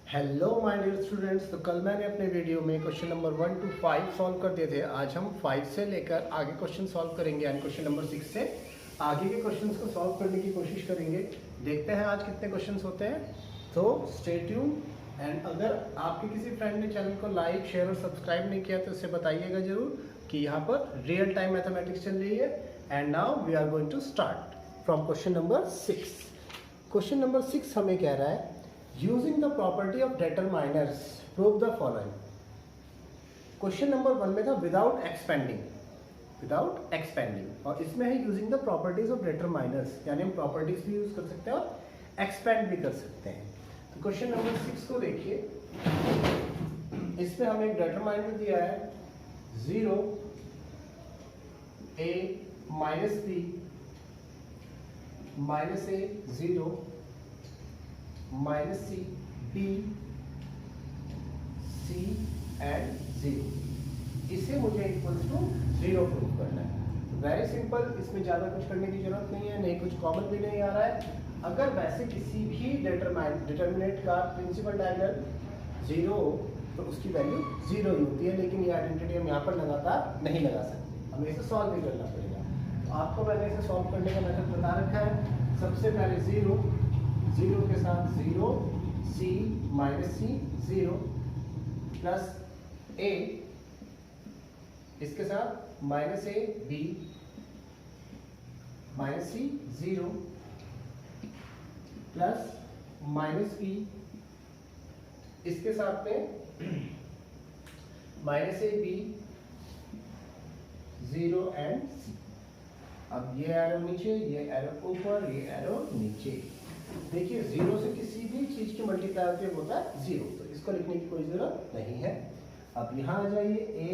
Hello my dear students. तो कल मैंने अपने वीडियो में क्वेश्चन नंबर 1 to 5 सॉल्व कर दिए थे। आज हम 5 से लेकर आगे क्वेश्चन सॉल्व करेंगे, यानी क्वेश्चन नंबर 6 से आगे के क्वेश्चंस को सॉल्व करने की कोशिश करेंगे। देखते हैं आज कितने क्वेश्चंस होते हैं। तो स्टे ट्यून। एंड अगर आपके किसी फ्रेंड ने चैनल को लाइक शेयर और सब्सक्राइब नहीं किया तो उससे बताइएगा जरूर कि यहाँ पर रियल टाइम मैथमेटिक्स चल रही है। And now we are going to start from question number 6। Question number 6 हमें कह रहा है Using the property of determiners, prove the following. Question number 1 में था विदाउट एक्सपेंडिंग, और इसमें है using the properties of determiners, यानी हम प्रॉपर्टीज भी यूज कर सकते हैं और एक्सपेंड भी कर सकते हैं। तो क्वेश्चन नंबर 6 को देखिए, इसमें हमें एक डिटरमाइनर दिया है 0 a minus b minus a 0 minus C b c and 0, इसे मुझे इक्वल टू 0 प्रूव करना है। वेरी सिंपल, इसमें ज़्यादा कुछ करने की जरूरत नहीं है, नहीं कुछ कॉमन भी नहीं आ रहा है। अगर वैसे किसी भी डिटरमिनेंट का प्रिंसिपल डायगोनल 0 हो तो उसकी वैल्यू 0 ही होती है, लेकिन ये आइडेंटिटी हम यहाँ पर लगातार नहीं लगा सकते, हमें इसे सॉल्व भी करना पड़ेगा। तो आपको मैंने इसे सॉल्व करने का मेथड बता रखा है। सबसे पहले 0 के साथ 0 c minus c 0 plus a, इसके साथ minus a b minus c 0 plus minus b, इसके साथ में minus a b 0 and c। अब ये एरो नीचे, ये एरो ऊपर, ये एरो नीचे। देखिए 0 से किसी भी चीज की मल्टीप्लाई होती है होता है 0, तो इसको लिखने की कोई जरूरत नहीं है। अब यहाँ आ जाइए, a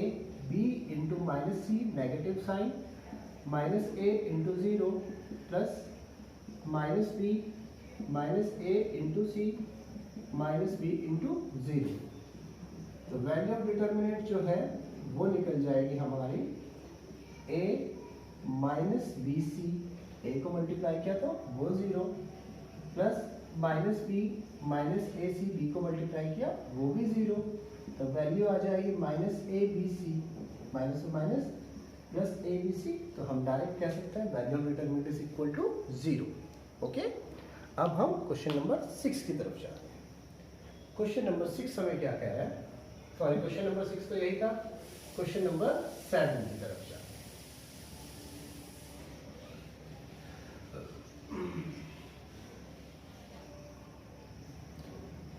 b into minus c negative sign minus a into 0 plus minus b minus a into c minus b into 0। तो वैल्यू ऑफ डिटर्मिनेंट जो है वो निकल जाएगी हमारी a minus b C, a को मल्टीप्लाई किया तो वो 0 plus minus B minus a c, बी को मल्टीप्लाई किया वो भी 0। तो वैल्यू आ जाएगी minus a B c, minus minus plus a B c. तो हम डायरेक्ट कह सकते हैं value of determinant is equal to 0। Okay, अब हम क्वेश्चन नंबर 6 की तरफ जाते हैं। क्वेश्चन नंबर 6 हमें क्या कह रहा है, सॉरी क्वेश्चन नंबर 6 तो यही था। क्वेश्चन नंबर 7 की तरफ जाते हैं।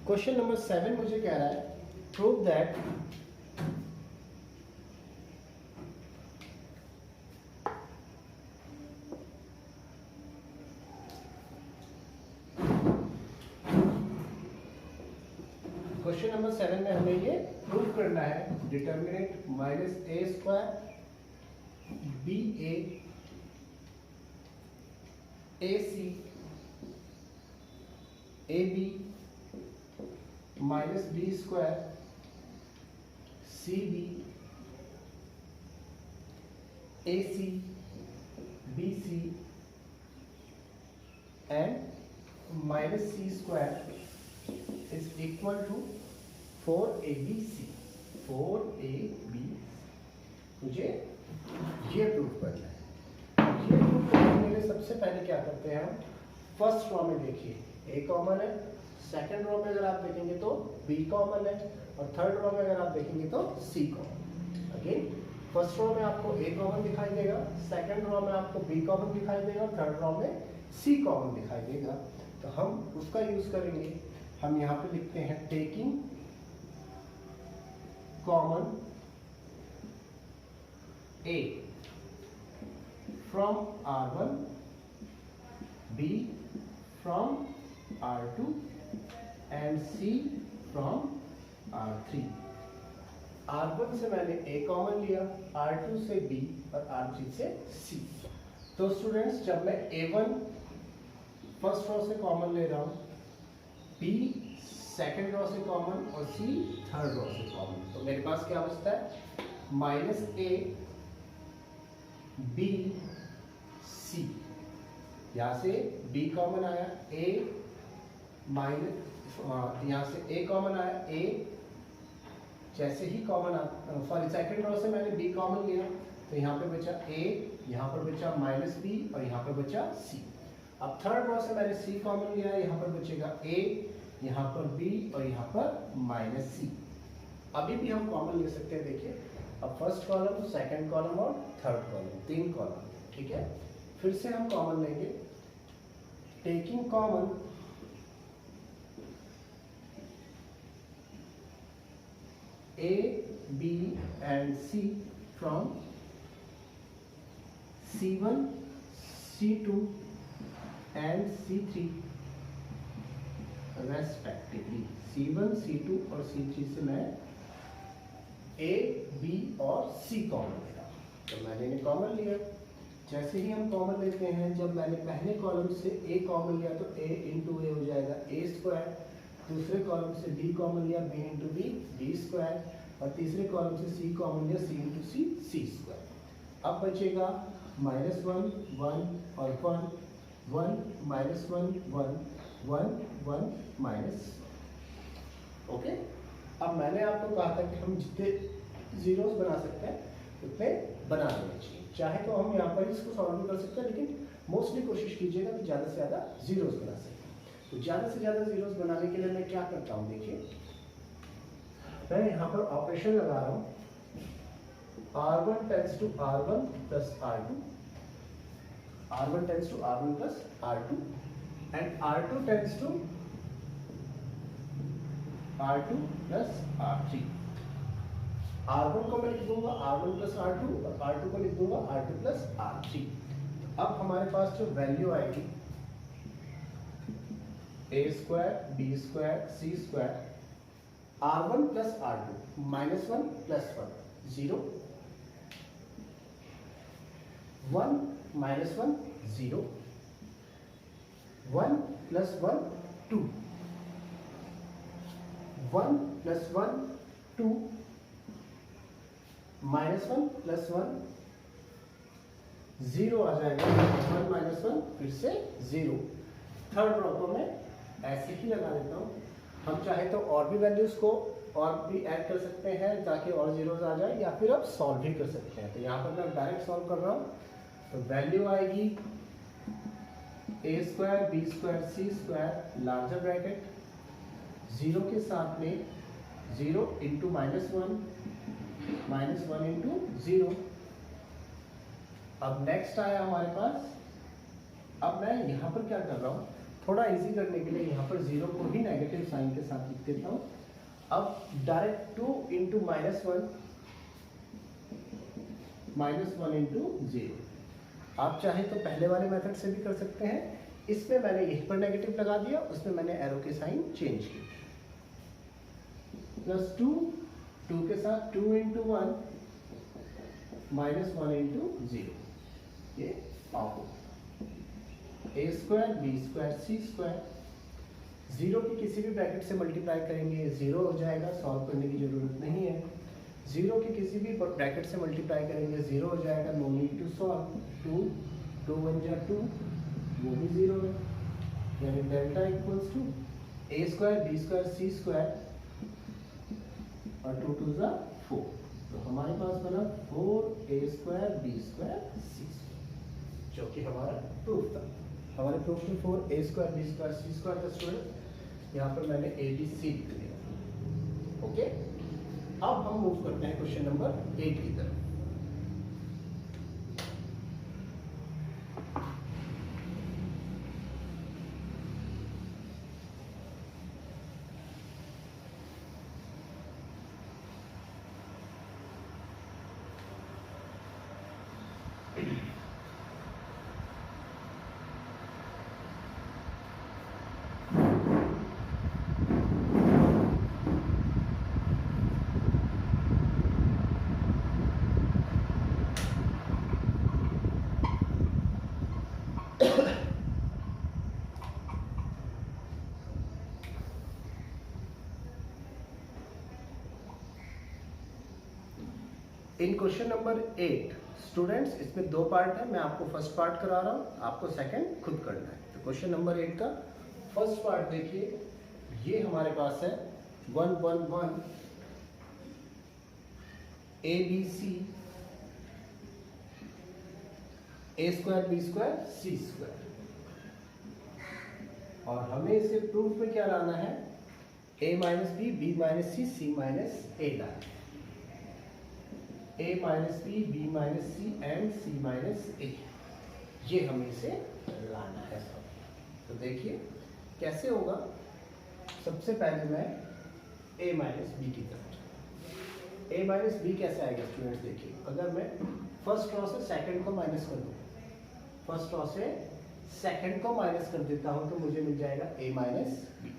क्वेश्चन नंबर 7 मुझे कह रहा है प्रूव दैट क्वेश्चन नंबर 7 में हमें ये प्रूव करना है determinant minus a square b a c a b minus B square c b a c b c and minus C square is equal to 4abc। 4ab मुझे ये prove करना है। ये प्रूव करने के लिए सबसे पहले क्या करते हैं हम, फर्स्ट रॉ में देखिए a कॉमन है, सेकंड रो में अगर आप देखेंगे तो b कॉमन है, और थर्ड रो में अगर आप देखेंगे तो c common. Again first row में आपको a कॉमन दिखाई देगा, सेकंड रो में आपको b कॉमन दिखाई देगा, और थर्ड रो में c कॉमन दिखाई देगा। तो हम उसका यूज करेंगे। हम यहाँ पे लिखते हैं taking common a from r1 b from r2 and c from r3। r1 से मैंने a कॉमन लिया, r2 से b और r3 से c। तो स्टूडेंट्स जब मैं a1 फर्स्ट रो से कॉमन ले रहा हूं, b सेकंड रो से कॉमन और c थर्ड रो से कॉमन, तो मेरे पास क्या बचता है माइनस a b c। यहाँ से b कॉमन आया, a माइनस यहाँ से a कॉमन आया, a जैसे ही कॉमन सॉरी सेकंड रो से मैंने b कॉमन लिया तो यहाँ पे बचा a, यहाँ पर बचा -b और यहाँ पर बचा c। अब थर्ड रो से मैंने c कॉमन लिया, यहाँ पर बचेगा a, यहाँ पर b और यहाँ पर -c। अभी भी हम कॉमन ले सकते हैं, देखिए अब फर्स्ट कॉलम, सेकंड कॉलम और थर्ड कॉलम, 3 कॉलम, ठीक है। फिर से हम कॉमन लेंगे, taking common A, B and C from C1, C2 and C3 respectively। C1, C2 और C3 से मैं A, B और C कॉमन लेगा, तो मैंने इन्हें कॉमन लिया। जैसे ही हम कॉमन लेते हैं, जब मैंने पहले कॉलम से A कॉमन लिया तो A इंटू ए हो जाएगा A स्क्वायर, दूसरे कॉलम से B कॉमन लिया B into b, B square, और तीसरे कॉलम से C कॉमन लिया C into c, C square. अब बचेगा -1 1 और 1 1 -1 1 1 1 माइनस। ओके, अब मैंने आपको कहा था कि हम जितने जीरोस बना सकते हैं उतने बना लेने चाहिए। चाहे तो हम यहाँ पर इसको सॉल्व भी कर सकते हैं, लेकिन मोस्टली कोशिश कीजिएगा कि ज़्यादा से ज़्यादा जीरोस बना सकें। तो ज़्यादा से ज़्यादा जीरोस बनाने के लिए मैं क्या करता हूँ, देखिए मैं यहाँ पर ऑपरेशन लगा रहा हूँ, R1 tends to R1 plus R2, R1 tends to R1 plus R2 and R2 tends to R2 plus R3। R1 को मैं लिख दूंगा R1 प्लस R2 और R2 को लिख दूंगा R2 प्लस R3। अब हमारे पास जो वैल्यू आएगी a square, b square, c square, R1 plus R2 -1 plus 1 0 1 -1 0 1 plus 1 2 1 plus 1 2 -1 plus 1 0 आ जाएगा, 1 -1 फिर से 0। थर्ड रो को मैं ऐसे ही लगा देता हूँ। हम चाहे तो और भी वैल्यूज को और भी ऐड कर सकते हैं ताकि और जीरोस आ जाए, या फिर आप सॉल्व भी कर सकते हैं। तो यहाँ पर मैं डायरेक्ट सॉल्व कर रहा हूँ, तो वैल्यू आएगी a square, b square, c square, larger bracket 0 के साथ में 0 इंटू -1 -1 इंटू 0। अब नेक्स्ट आया हमारे पास, अब मैं यहाँ पर क्या कर रहा हूँ, थोड़ा इजी करने के लिए यहाँ पर 0 को ही नेगेटिव साइन के साथ लिख देता हूँ। अब डायरेक्ट 2 इंटू -1 -1 इंटू 0। आप चाहे तो पहले वाले मेथड से भी कर सकते हैं। इसमें मैंने यहीं पर नेगेटिव लगा दिया, उसमें मैंने एरो के साइन चेंज किए। प्लस 2 2 के साथ 2 इंटू 1 -1 इंटू 0, ये of a square, b square, c square. 0 की किसी भी ब्रैकेट से मल्टीप्लाई करेंगे 0 हो जाएगा, सॉल्व करने की जरूरत नहीं है। 0 की किसी भी ब्रैकेट से मल्टीप्लाई करेंगे 0 हो जाएगा, नो नीड टू सॉल्व। 2 2 1 जा 2, वो भी 0 है, यानी delta equals to a square, b square, c square और 2 2 जा 4। तो हमारे पास बना 4a square, b square, c square, जो कि हमारा प्रूफ था। हमारे प्रूफ में 4a square, b square, c square का स्टूडेंट, यहाँ पर मैंने a b c लिख दिया। ओके, अब हम मूव करते हैं क्वेश्चन नंबर 8 की तरफ। इन क्वेश्चन नंबर 8 स्टूडेंट्स, इसमें 2 पार्ट है। मैं आपको फर्स्ट पार्ट करा रहा हूँ, आपको सेकंड खुद करना है। तो क्वेश्चन नंबर 8 का फर्स्ट पार्ट देखिए, ये हमारे पास है 1 1 1 A B C A square B square C square, और हमें इसे प्रूफ में क्या लाना है, a minus B minus C minus A लाना, a minus B minus C and C minus A, ये हमें इसे लाना है सब। तो देखिए कैसे होगा। सबसे पहले मैं a माइनस बी की तरफ, a माइनस बी कैसे आएगा स्टूडेंट्स, देखिए अगर मैं फर्स्ट रॉ से सेकंड को माइनस कर दूं, फर्स्ट रॉ से सेकंड को माइनस कर देता हूं तो मुझे मिल जाएगा a माइनस बी।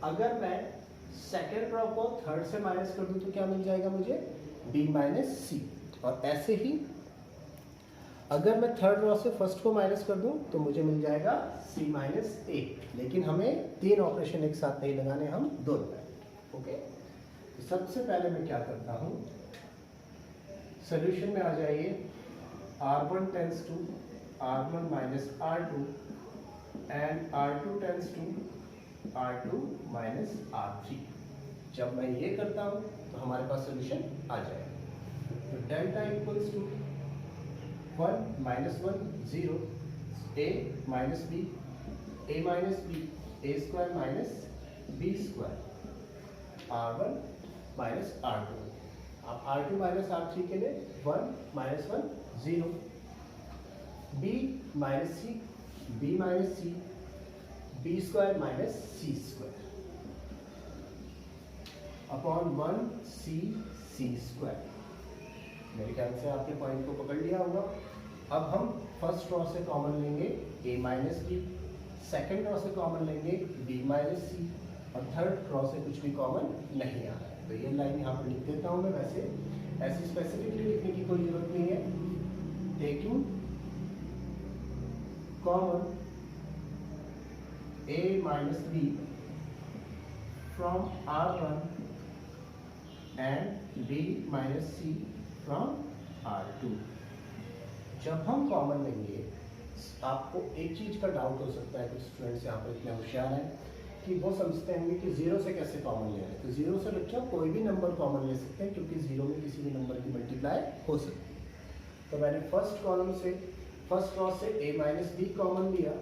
अगर मैं सेकंड रॉ को थर्ड से माइनस कर दूं तो क्या मिल जाएगा मुझे, b माइनस सी। और ऐसे ही अगर मैं थर्ड रॉ से फर्स्ट को माइनस कर दूं तो मुझे मिल जाएगा c माइनस ए। लेकिन हमें तीन ऑपरेशन एक साथ नहीं लगाने, हम दो लगाएंगे। ओके, तो सबसे पहले मैं क्या करता हूं, सॉल्यूशन में आ जाइए, r1 tends to r1 minus r2 and r2 tends to r2 minus r3। जब मैं ये करता हूं तो हमारे पास सॉल्यूशन आ जाएगा। तो delta equals to 1 minus 1 0 a minus B A square minus B square r1 minus r2। आप r2 माइनस r3 के लिए 1 माइनस 1 0 b माइनस सी बी स्क्वायर माइनस सी स्क्वायर अपॉन 1 सी स्क्वायर। मेरे ख्याल से आपके पॉइंट को पकड़ लिया होगा। अब हम फर्स्ट रॉ से कॉमन लेंगे a minus b, second row से कॉमन लेंगे b माइनस सी, और थर्ड रॉ से कुछ भी कॉमन नहीं आ रहा है। तो ये लाइन यहाँ पर लिख देता हूँ मैं, वैसे ऐसी स्पेसिफिकली लिखने की कोई जरूरत नहीं है। Taking common a minus b from r1 and b minus c from r2। जब हम कॉमन लेंगे, आपको एक चीज का डाउट हो सकता है, कुछ स्टूडेंट्स यहाँ पर इतने होशियार हैं कि वो समझते हैं कि जीरो से कैसे कॉमन ले रहे हैं। तो जीरो से बच्चों कोई भी नंबर कॉमन ले सकते हैं, क्योंकि जीरो में किसी भी नंबर की मल्टीप्लाई हो सकती है। तो मैंने फर्स्ट कॉलम से फर्स्ट रॉ से a माइनस बी कॉमन लिया,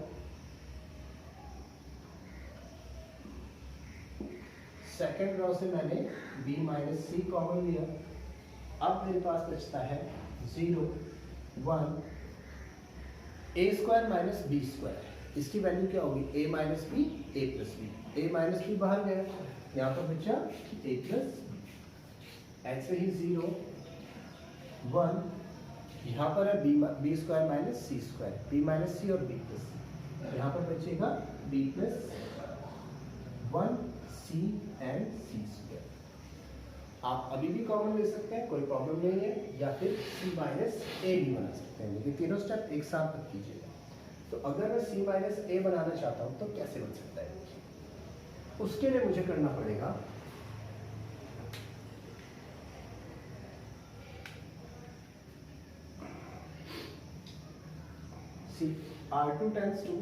सेकेंड रॉ से मैंने b माइनस सी कॉमन लिया। अब मेरे पास बचता है 0 1 a square minus B square. इसकी वैल्यू क्या होगी, a minus B a plus b. a minus b बाहर गया, यहाँ पर बचा a प्लस बी। ऐसे ही 0 1, यहाँ पर है बी स्क्वायर माइनस सी स्क्वायर, बी माइनस सी और बी प्लस सी। यहाँ पर बचेगा b plus 1 c and c square. आप अभी भी कॉमन ले सकते हैं, कोई प्रॉब्लम नहीं है, या फिर c माइनस ए भी बना सकते हैं, लेकिन तीनों स्टेप एक साथ मत कीजिएगा। तो अगर मैं c माइनस ए बनाना चाहता हूं तो कैसे बन सकता है, उसके लिए मुझे करना पड़ेगा r2 tends to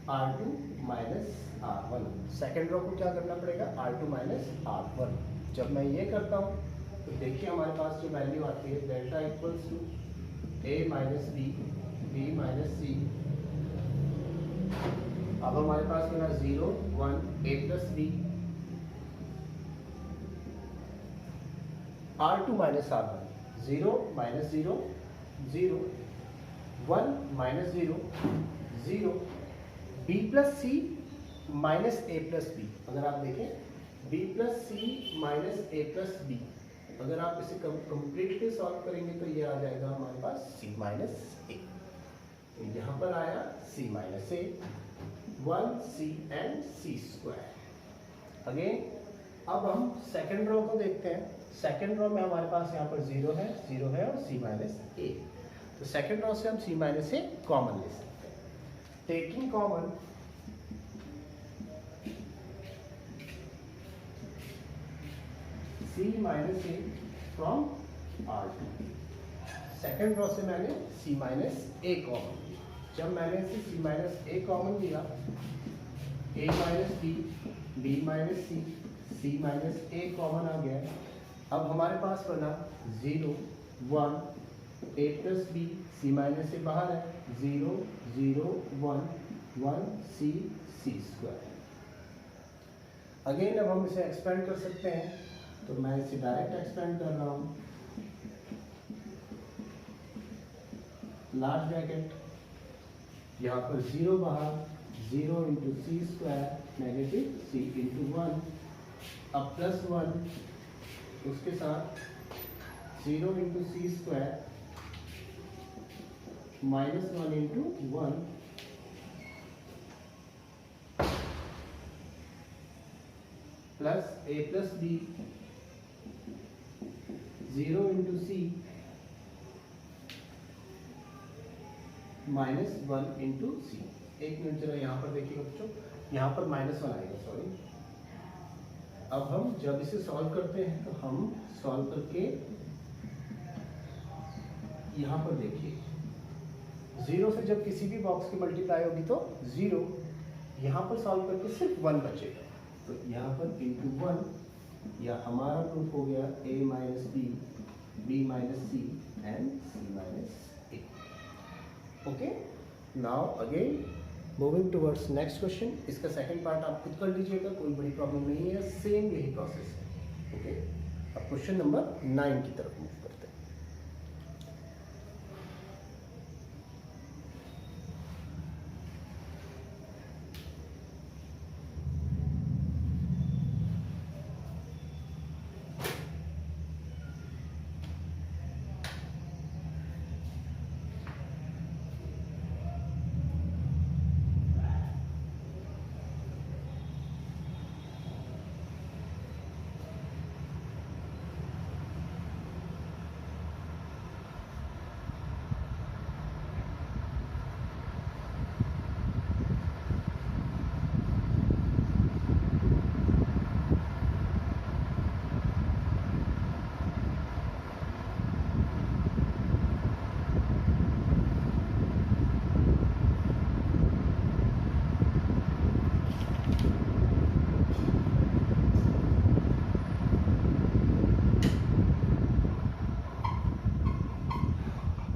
r2 minus r1। Second row को क्या करना पड़ेगा, r2 माइनस r1। जब मैं ये करता हूँ तो देखिए हमारे पास जो वैल्यू आती है, delta equals to a minus B minus C. अब हमारे पास बना 0 1 a plus B, r2 minus r1 0 minus 0 0 1 minus 0 0 b plus C minus A plus B. अगर आप देखें b plus C minus A plus B, अगर आप इसे कंप्लीटली सॉल्व करेंगे तो ये आ जाएगा हमारे पास c माइनस ए। तो यहाँ पर आया c minus a 1 c and c square. Again अब हम सेकेंड रो को देखते हैं। सेकेंड रो में हमारे पास यहाँ पर 0 है और c माइनस ए। तो सेकेंड रो से हम c माइनस ए कॉमन ले सकते हैं। Taking common c minus a from r2। Second row से मैंने c माइनस ए कॉमन लिया। जब मैंने इसे c माइनस ए कॉमन लिया, ए माइनस बी, बी माइनस सी, सी माइनस ए कॉमन आ गया। अब हमारे पास बना 0 1 ए प्लस बी, सी माइनस ए बाहर है, 0 0 1 1 सी सी स्क्वायर। अगेन अब हम इसे एक्सपेंड कर सकते हैं, तो मैं इसे डायरेक्ट एक्सपेंड कर रहा हूँ। लार्ज ब्रैकेट, यहाँ पर 0 बाहर, 0 इंटू सी स्क्वायर नेगेटिव सी इंटू 1, अब प्लस 1 उसके साथ 0 इंटू सी स्क्वायर माइनस 1 इंटू 1 प्लस ए plus B, 0 into c minus 1 into सी। एक मिनट जरा यहाँ पर देखिएगा बच्चों, यहाँ पर -1 आएगा, सॉरी। अब हम जब इसे सॉल्व करते हैं तो हम सॉल्व करके यहाँ पर देखिए 0 से जब किसी भी बॉक्स की मल्टीप्लाई होगी तो 0, यहाँ पर सॉल्व करके सिर्फ 1 बचेगा, तो यहाँ पर इंटू 1, या हमारा प्रूफ हो गया a minus b, b minus C and C minus a. Okay, now again moving towards next question. इसका सेकंड पार्ट आप खुद कर लीजिएगा, कोई बड़ी प्रॉब्लम नहीं है, सेम यही प्रोसेस है। ओके, अब क्वेश्चन नंबर 9 की तरफ मूव करते हैं।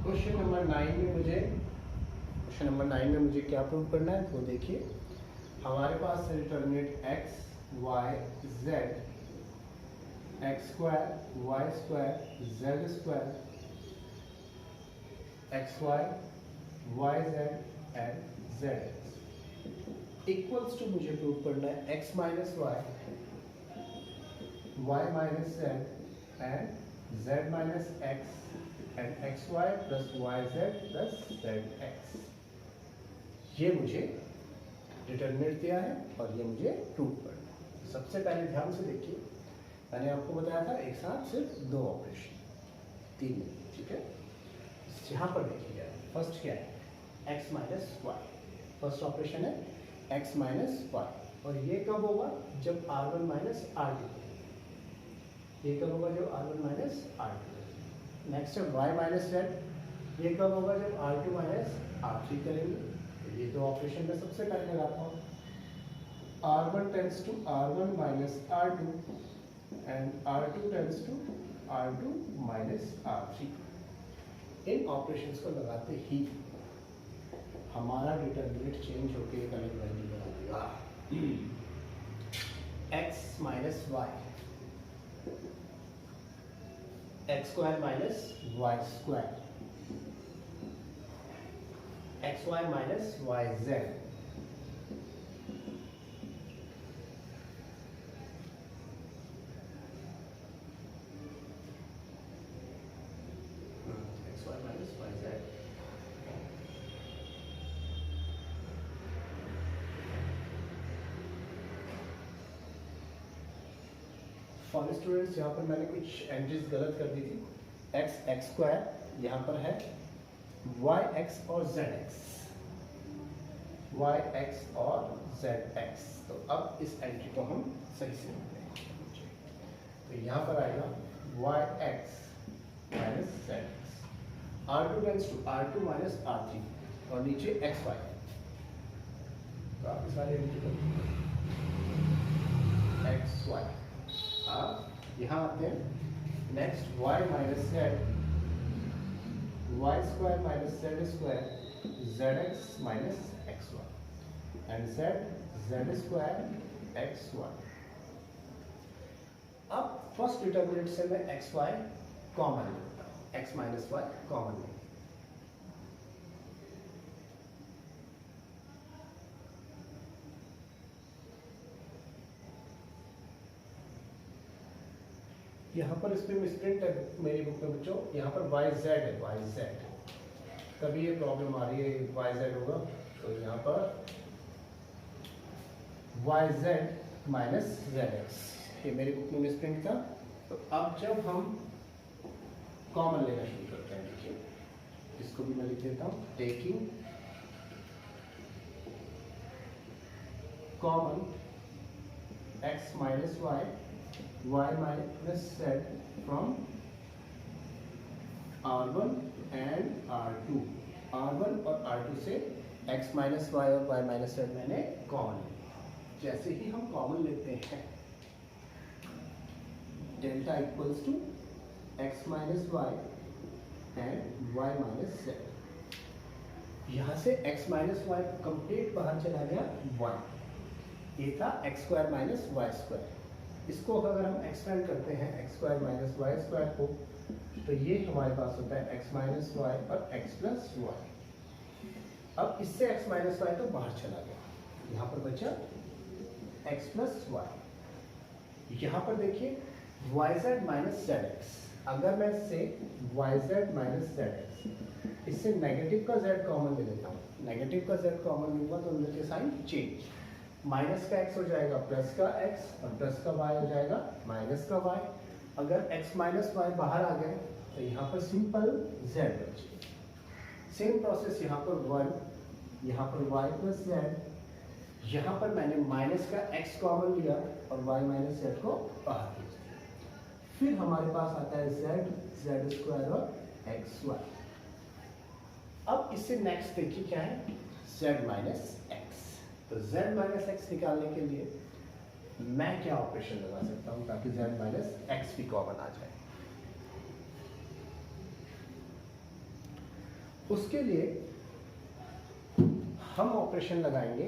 क्वेश्चन नंबर 9 में मुझे क्या प्रूव करना है, तो देखिए हमारे पास है determinant x y z, x square y square z square, x y y z and z equals to, मुझे प्रूव करना है x minus y, y minus z and z minus x and xy plus yz plus zx। ये मुझे determinant दिया है और ये मुझे प्रूव करना है। सबसे पहले ध्यान से देखिए, मैंने आपको बताया था एक साथ सिर्फ 2 ऑपरेशन, 3 नहीं, ठीक है। यहाँ पर देखिए फर्स्ट क्या है, x minus y, first operation है x माइनस वाई, और ये कब होगा जब r1 माइनस r2, ये कब होगा जब r1 माइनस r2। नेक्स्ट है y माइनस z, ये कब होगा जब r2 माइनस r3 करेंगे। तो ये 2 ऑपरेशन में सबसे पहले लगाता हूँ, r1 tends to r1 minus r2 and r2 tends to r2 minus r3। इन ऑपरेशंस को लगाते ही हमारा डिटरमिनेंट चेंज होकर एक अलग वैल्यू बना देगा, x minus y, x square minus y square, x y minus y z, x y minus y z. For students, यहाँ पर मैंने कुछ एंट्रीज गलत कर दी थी, एक्स एक्स स्क्वायर यहाँ पर है वाई एक्स और जेड एक्स, वाई एक्स और जेड एक्स। तो अब इस एंट्री को हम सही से लिखते हैं, तो यहाँ पर आएगा y x minus z x, R2 tends to R2 minus R3, और नीचे एक्स वाई। काफी सारे इंटीग्रल एक्स वाई। अब यहाँ आते हैं next y minus z, y square minus z square, z x minus x y and z square x y. अब first determinant से मैं एक्स वाई कॉमन लेता हूँ, एक्स माइनस वाई कॉमन लेंगे। यहाँ पर इस पे मिसप्रिंट है मेरी बुक में बच्चों, यहाँ पर वाई जेड है, वाई जेड, तभी ये प्रॉब्लम आ रही है, वाई जेड होगा। तो यहाँ पर y z minus z x, ये मेरी बुक में मिसप्रिंट था। तो अब जब हम कॉमन लेना शुरू करते हैं, देखिए इसको भी मैं लिख देता हूँ, taking common x minus y, y minus z from r1 and r2, r1 और r2 से x minus y और y minus z मैंने कॉमन लिया। जैसे ही हम कॉमन लेते हैं, delta equals to x minus y and y minus z। यहाँ से x minus y कंप्लीट बाहर चला गया 1, ये था x square minus y square. इसको अगर हम एक्सपेंड करते हैं x square minus y square को, तो ये हमारे पास होता है एक्स माइनस वाई और एक्स प्लस वाई। अब इससे एक्स माइनस वाई तो बाहर चला गया, यहाँ पर बचा एक्स प्लस वाई। यहाँ पर देखिए y z minus z x, अगर मैं इससे y z minus z x, इससे नेगेटिव का जेड कॉमन ले लेता हूँ, नेगेटिव का जेड कॉमन लूंगा तो उनके के साइन चेंज, माइनस का x हो जाएगा प्लस का x और प्लस का y हो जाएगा माइनस का y। अगर x माइनस वाई बाहर आ गए तो यहाँ पर सिंपल z बचे। सेम प्रोसेस यहाँ पर 1, यहाँ पर y प्लस z, यहाँ पर मैंने माइनस का x कॉमन लिया और y माइनस z को बाहर भेज दिया। फिर हमारे पास आता है z स्क्वायर और एक्स वाई। अब इससे नेक्स्ट देखिए क्या है, z माइनस एक्स। तो z माइनस एक्स निकालने के लिए मैं क्या ऑपरेशन लगा सकता हूं ताकि z माइनस एक्स भी कॉमन आ जाए। उसके लिए हम ऑपरेशन लगाएंगे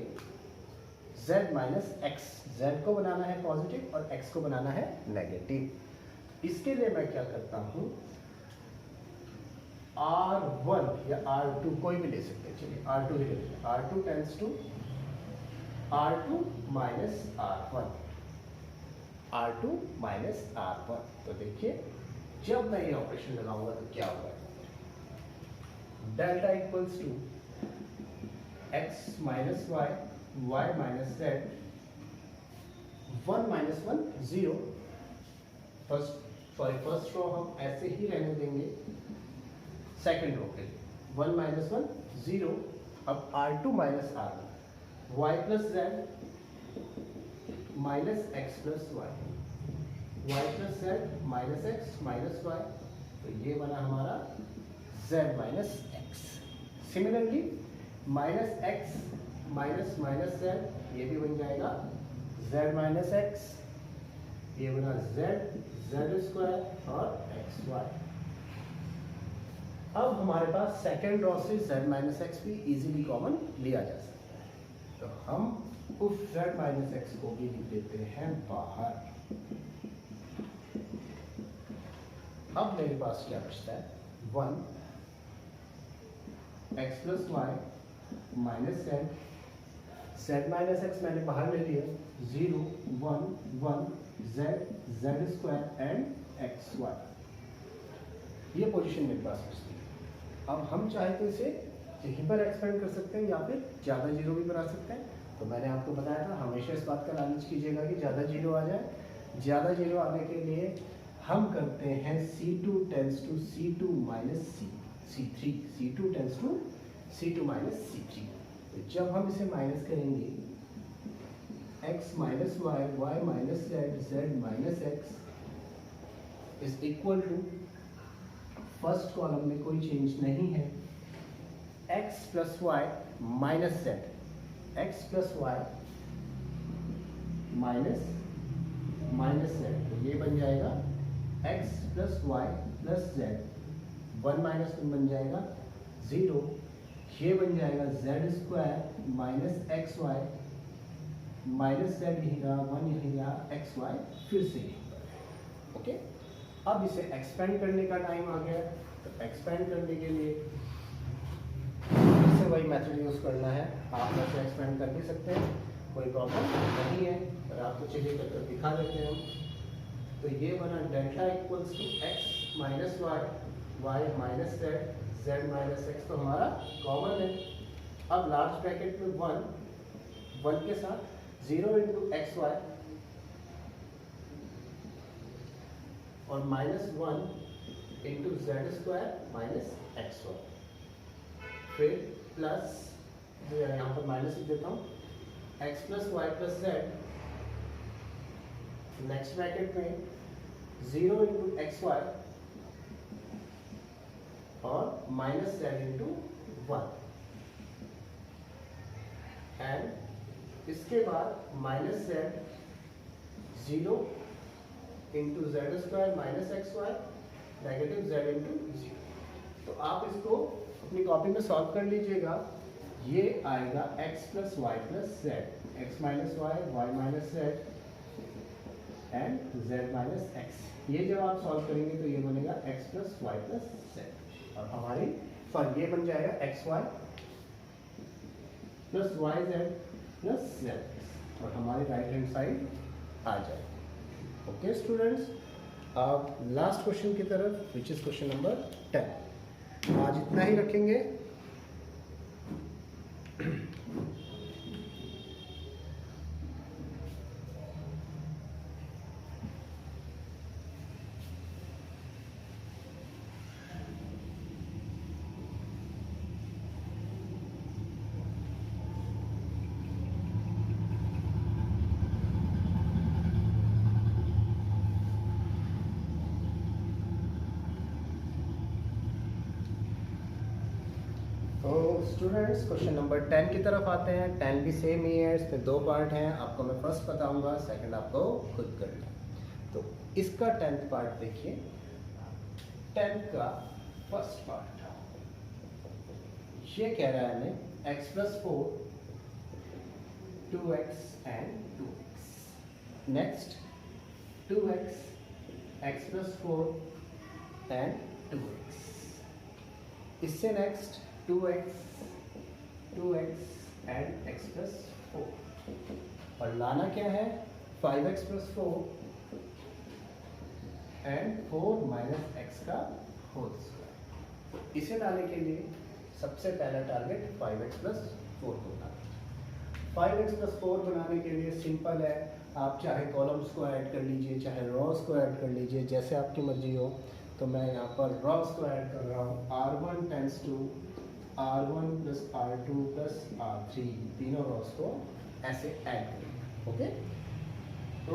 z माइनस एक्स, z को बनाना है पॉजिटिव और x को बनाना है नेगेटिव। इसके लिए मैं क्या करता हूं, r1 या r2 कोई भी ले सकते हैं, चलिए r2 ही ले लेते हैं, r2 tends to r2 minus r1, r2 minus r1। तो देखिए जब मैं ये ऑपरेशन लगाऊंगा तो क्या होगा, delta equals to x minus y, y minus z, 1 minus 1 0। First row हम ऐसे ही रहने देंगे, सेकेंड रो के लिए 1 माइनस 1 0। अब r2 minus r1, y plus z minus x plus y, y plus z minus x minus y, तो ये बना हमारा z minus x. Similarly minus x minus minus z, ये भी बन जाएगा z माइनस एक्स, ये बना जेड स्क्वायर और एक्स वाई। अब हमारे पास सेकेंड रॉ से z माइनस एक्स भी इजीली कॉमन लिया जा सकता है, तो हम उस z माइनस एक्स को भी लिख देते हैं बाहर। अब मेरे पास क्या बचता है, 1 x plus y minus z minus x मैंने बाहर ले लिया, 0 1 1 z square and x y, ये पोजीशन मेरे पास बचती है। अब हम चाहे तो इसे यहीं पर एक्सपेंड कर सकते हैं या फिर ज़्यादा जीरो भी बना सकते हैं। तो मैंने आपको बताया था हमेशा इस बात का लालच कीजिएगा कि ज़्यादा जीरो आ जाए। ज़्यादा जीरो आने के लिए हम करते हैं C2 tends to C2 minus C3, C2 tends to C2 minus C3। तो जब हम इसे माइनस करेंगे x minus y, y minus z, z minus x is equal to, first column में कोई चेंज नहीं है, x plus y minus z, x plus y minus minus z, तो ये बन जाएगा x plus y plus z, 1 minus 1 बन जाएगा 0, ये बन जाएगा Z square minus x y minus z यही रहा, 1 यही रहा, एक्स वाई फिर से यही पर। ओके, अब इसे एक्सपेंड करने का टाइम आ गया, तो एक्सपेंड करने के लिए फिर से वही मेथड यूज़ करना है। आप वैसे एक्सपेंड कर भी सकते हैं, कोई प्रॉब्लम नहीं है, पर आपको चलिए करके दिखा देते हैं हम। तो ये बना delta equals to x minus y, y minus z, z minus x, तो हमारा कॉमन है। अब लार्ज ब्रैकेट में 1 के साथ 0 इंटू एक्स वाई और minus 1 into z square minus x y, फिर प्लस जो यहाँ पर माइनस लिख देता हूँ, x plus y plus z, next bracket में 0 इंटू एक्स वाई और माइनस जेड इंटू 1, एंड इसके बाद minus z 0 into z square minus x y negative z into 0। तो आप इसको अपनी कॉपी में सॉल्व कर लीजिएगा। ये आएगा x plus y plus z, x minus y, y minus z and z minus x. ये जब आप सॉल्व करेंगे तो ये बनेगा x plus y plus z, और हमारी सॉरी ये बन जाएगा x y plus y z plus z, और हमारी राइट हैंड साइड आ जाएगी। ओके स्टूडेंट्स, अब लास्ट क्वेश्चन की तरफ, विच इज क्वेश्चन नंबर 10। आज इतना ही रखेंगे। स्टूडेंट्स क्वेश्चन नंबर 10 की तरफ आते हैं। 10 भी सेम ही है, इसमें 2 पार्ट हैं। आपको मैं फर्स्ट बताऊंगा, सेकंड आपको खुद करना है। तो इसका 10th पार्ट देखिए। 10 का फर्स्ट पार्ट ये कह रहा है हमें x plus 4 2x and 2x, next 2x x plus 4 and 2x, इससे next 2x and x plus 4, और लाना क्या है 5x plus 4 and 4 minus x का होल स्क्वायर। इसे लाने के लिए सबसे पहला टारगेट 5x प्लस 4 को बनाना। 5x प्लस 4 बनाने के लिए सिंपल है, आप चाहे कॉलम्स को ऐड कर लीजिए, चाहे रॉस को ऐड कर लीजिए, जैसे आपकी मर्जी हो। तो मैं यहाँ पर रॉस को ऐड कर रहा हूँ। r1 tense to r1 plus r2 plus r3, तीनों रॉस को ऐसे ऐड करेंगे। ओके, तो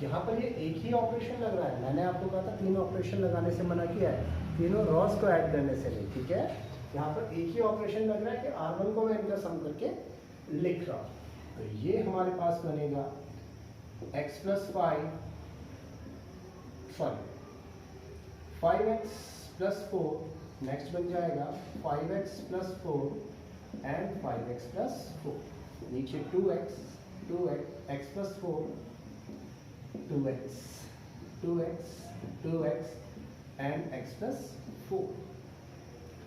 यहाँ पर ये एक ही ऑपरेशन लग रहा है। मैंने आपको कहा था तीनों ऑपरेशन लगाने से मना किया है, तीनों रॉस को ऐड करने से नहीं, ठीक है। यहाँ पर एक ही ऑपरेशन लग रहा है कि r1 को मैं इनका सम करके लिख रहा हूँ। तो ये हमारे पास बनेगा x plus 5x plus 4, next बन जाएगा 5x plus 4 and 5x plus 4, नीचे 2x plus 4 2x and x plus 4।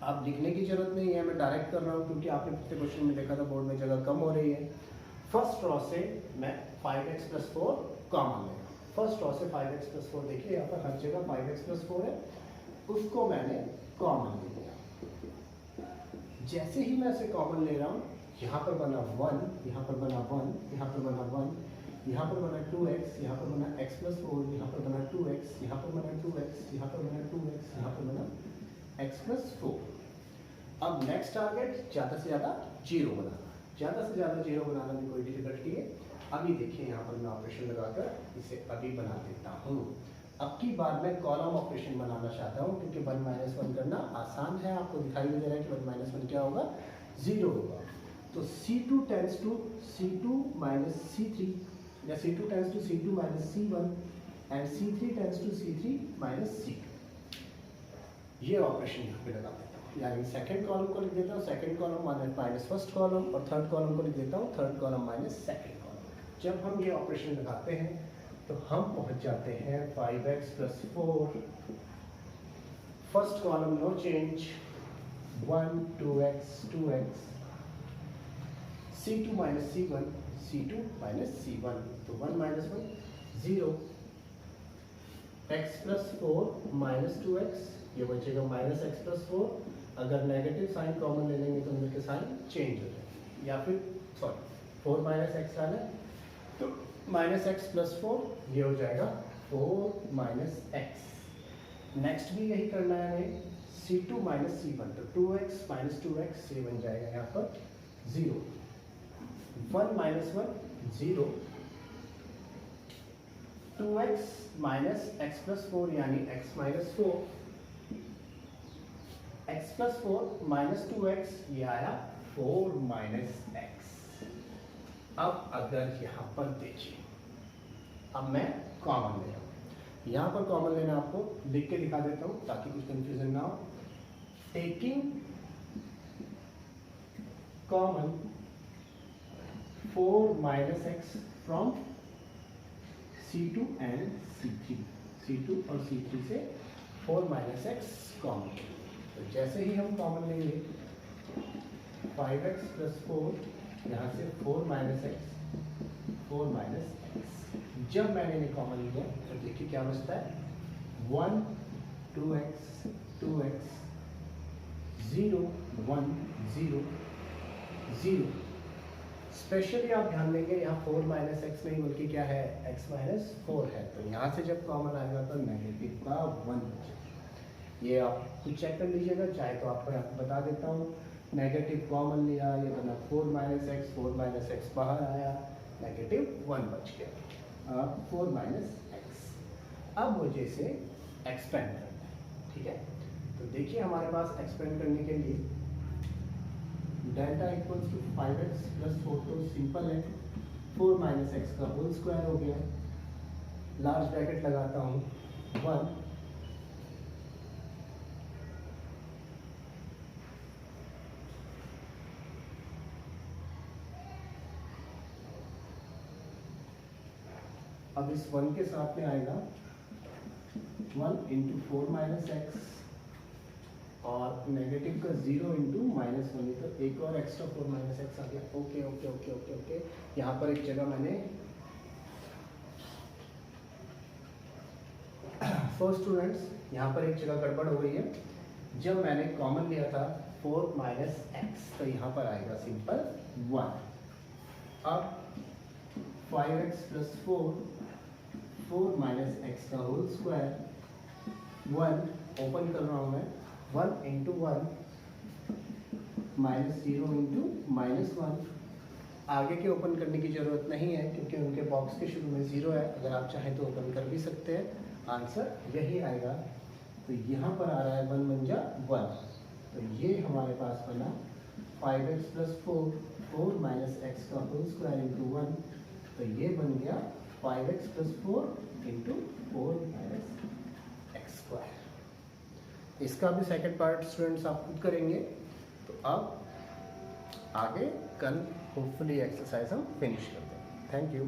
अब लिखने की जरूरत नहीं है, मैं डायरेक्ट कर रहा हूँ क्योंकि आपने पिछले क्वेश्चन में देखा था बोर्ड में जगह कम हो रही है। फर्स्ट रॉ से मैं 5x प्लस 4 कॉमन ले रहा हूँ। फर्स्ट रॉ से 5x प्लस 4, देखिए यहाँ पर हर जगह 5x प्लस 4 है, उसको मैंने कॉमन ले लिया। जैसे ही मैं इसे कॉमन ले रहा हूँ, यहाँ पर बना 1, यहाँ पर बना 1, यहाँ पर बना 1, यहाँ पर बना 2x, यहाँ पर बना x प्लस 4, यहाँ पर बना 2x, यहाँ पर बना 2x, यहाँ पर बना 2x, यहाँ पर बना x प्लस 4। अब नेक्स्ट टारगेट ज़्यादा से ज़्यादा 0 बनाना। ज़्यादा से ज़्यादा 0 बनाना में कोई डिफिकल्टी है। अभी देखिए यहाँ पर मैं ऑपरेशन लगाकर इसे अभी बना देता हूँ। अब की बार मैं कॉलम ऑपरेशन बनाना चाहता हूँ क्योंकि 1 - 1 करना आसान है। आपको दिखाई नहीं दे रहा है कि 1 - 1 क्या होगा, 0 होगा। तो C2 tends to C2 minus C3 या C2 tends to C2 minus C1 and C3 tends to C3 minus C2। ये ऑपरेशन यहाँ पे लगा देता हूँ, यानी सेकंड कॉलम को लिख देता हूँ second column minus first column और थर्ड कॉलम को लिख देता हूँ third column minus second column. जब हम ये ऑपरेशन लगाते हैं तो हम पहुँच जाते हैं 5x plus 4, first column no change, 1 2x 2x, C2 minus C1 C2 minus C1, तो 1 minus 1 0, x plus 4 minus 2x, ये बचेगा माइनस एक्स प्लस 4। अगर नेगेटिव साइन कॉमन ले लेंगे तो उनके साइन चेंज हो जाएंगे, या फिर सॉरी 4 माइनस एक्स आना है तो माइनस एक्स प्लस 4, ये हो जाएगा 4 माइनस एक्स। नेक्स्ट भी यही करना है हमें, C2 माइनस C1, तो 2x माइनस 2x, ये बन जाएगा यहाँ पर 0, 1 minus 1 0, 2x minus x plus 4 यानी x minus 4, x plus 4 minus 2x, ये आया 4 माइनस x। अब अगर यहाँ पर देखिए, अब मैं कॉमन ले रहा हूँ, यहाँ पर कॉमन लेना आपको लिख के दिखा देता हूँ ताकि कुछ कंफ्यूजन ना हो। Taking common 4 minus x from C2 and C3, C2 और C3 से 4 माइनस एक्स कॉमन, तो जैसे ही हम कॉमन लेंगे 5x प्लस 4, यहाँ से 4 माइनस एक्स 4 माइनस एक्स। जब मैंने इन्हें कॉमन लिया तो देखिए क्या बचता है, 1 2x 2x 0 1 0 0। स्पेशली आप ध्यान देंगे यहाँ 4 माइनस एक्स नहीं बल्कि क्या है, x माइनस 4 है, तो यहाँ से जब कॉमन आएगा तो नेगेटिव का 1 बचेगा। ये आप कुछ चेक कर लीजिएगा, चाहे तो आपको बता देता हूँ, नेगेटिव कॉमन लिया, ये बना 4 माइनस एक्स बाहर आया, नेगेटिव 1 बच गया, 4 माइनस एक्स। अब मुझे इसे एक्सपेंड करना है, ठीक है। तो देखिए हमारे पास एक्सपेंड करने के लिए delta equals to 5x plus 4, तो सिंपल है, 4 माइनस एक्स का होल स्क्वायर हो गया, लार्ज ब्रैकेट लगाता हूँ 1, अब इस 1 के साथ में आएगा 1 इंटू 4 माइनस एक्स और नेगेटिव का 0 इंटू माइनस 1, तो एक और एक्स्ट्रा 4 माइनस एक्स आ गया। Okay okay okay okay okay, यहाँ पर एक जगह मैंने फर्स्ट स्टूडेंट्स, यहाँ पर एक जगह गड़बड़ हो गई है। जब मैंने कॉमन लिया था 4 माइनस एक्स, तो यहाँ पर आएगा सिंपल 1। अब 5x प्लस 4 माइनस एक्स का होल स्क्वायर, 1 ओपन कर रहा हूँ मैं, 1 इंटू 1 माइनस 0 इंटू माइनस 1। आगे के ओपन करने की ज़रूरत नहीं है क्योंकि उनके बॉक्स के शुरू में 0 है, अगर आप चाहें तो ओपन कर भी सकते हैं, आंसर यही आएगा। तो यहाँ पर आ रहा है 1 बन जा 1, तो ये हमारे पास बना 5x प्लस 4 माइनस एक्स का होल स्क्वायर इंटू 1, तो ये बन गया 5x plus 4 into 4 minus x square. इसका भी सेकंड पार्ट स्टूडेंट्स आप खुद करेंगे। तो अब आगे कल होपफुली एक्सरसाइज हम फिनिश करते हैं। Thank you.